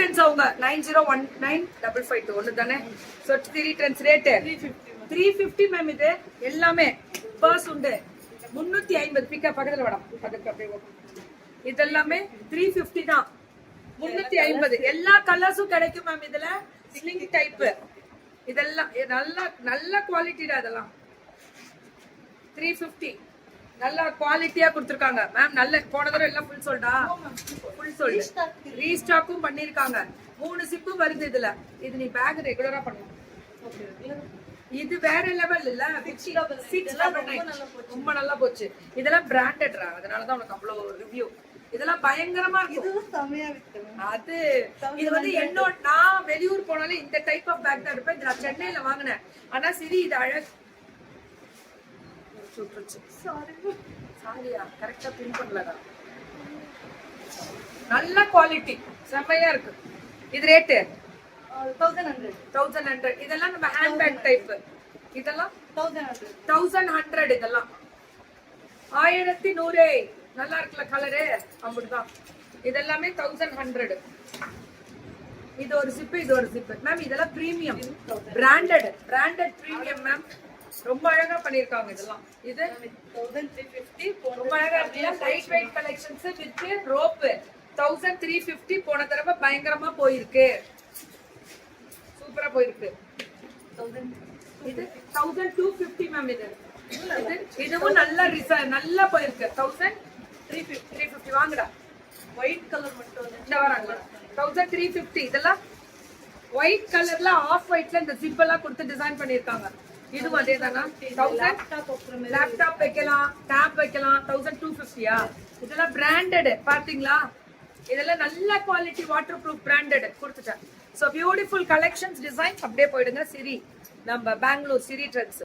Trends அவங்க 901955 ஒன்று தானே. So 3 trends rate 350 ma'am. இது எல்லாமே பர்ஸ் உண்டு 350. பிக்கா பக்கத்தில் வேடம் அதுக்கு அப்படியே. இதெல்லாமே 350 தான். 350 எல்லா கலர்ஸும் கிடைக்கும் மேம். இதுல ஸ்லிங் டைப் இதெல்லாம் நல்ல குவாலிட்டிடா. அதெல்லாம் 350 நல்ல குவாலிட்டியா கொடுத்துருக்காங்க மேம். நல்ல போன தடவை எல்லாம் ஃபுல் சொல்டா, ஃபுல் சொல் ரீஸ்டாக்கும் பண்ணிருக்காங்க. 3 சிப்பு வருது இதுல. இது நீ பேக் ரெகுலரா பண்ணலாம். இது வேற லெவல் இல்ல. 699 ரொம்ப நல்லா போச்சு. இதெல்லாம் பிராண்டட்ரா, அதனாலதான் உனக்கு அவ்வளவு ரிவ்யூ. இதெல்லாம் பயங்கரமா இருக்கும். அது இது வந்து என்னோட நான் வெளியூர் போனாலும் இந்த டைப் ஆஃப் பேக் தான் எடுப்பேன். நான் சென்னையில வாங்கினேன். ஆனா சரி இது அழகு. சாரியா கரெக்டா பின் பண்ணலடா. நல்ல குவாலிட்டி செம்மையா இருக்கு. இது ரேட்டு 1100. இதெல்லாம் நம்ம ஹேண்ட் பேக் டைப். இதெல்லாம் 1100. இதெல்லாம் 1100. நல்லா இருக்குல்ல கலரு. அப்படிதான் இதெல்லாமே 1100. இது ஒரு சிப்பு, இது ஒரு சிப்பு மேம். இதெல்லாம் பிரீமியம் பிராண்டட் பிரீமியம் மேம். ரொம்ப அழகா பண்ணிருக்காங்க இதெல்லாம். இது 1350 ரொம்ப அழகா இருக்கு. Light weight collections with rope 1350. போன தடவை பயங்கரமா போயிருக்கு, சூப்பரா போயிருக்கு. இது 1250 மேம். இது இதுவும் நல்லா போயிருக்கு. 1350 வாங்குடா. ஒயிட் கலர் மட்டும் இந்த வராங்க 1350. இதெல்லாம் ஒயிட் கலர்ல ஆஃப் ஒயிட்ல இந்த ஜிப் எல்லாம் கொடுத்து டிசைன் பண்ணிருக்காங்க. இதுவும் அதே தானா? லேப்டாப் வைக்கலாம், டேப் வைக்கலாம். 1250யா? இதெல்லாம் பிராண்டட் பாத்தீங்களா? இதெல்லாம் நல்ல குவாலிட்டி வாட்டர் ப்ரூஃப் பிராண்டட் கொடுத்துட்டேன். So beautiful collections designs. அப்படியே போயிடுங்க சிரி, நம்ம பெங்களூர் சிரி ட்ரெண்ட்ஸ்.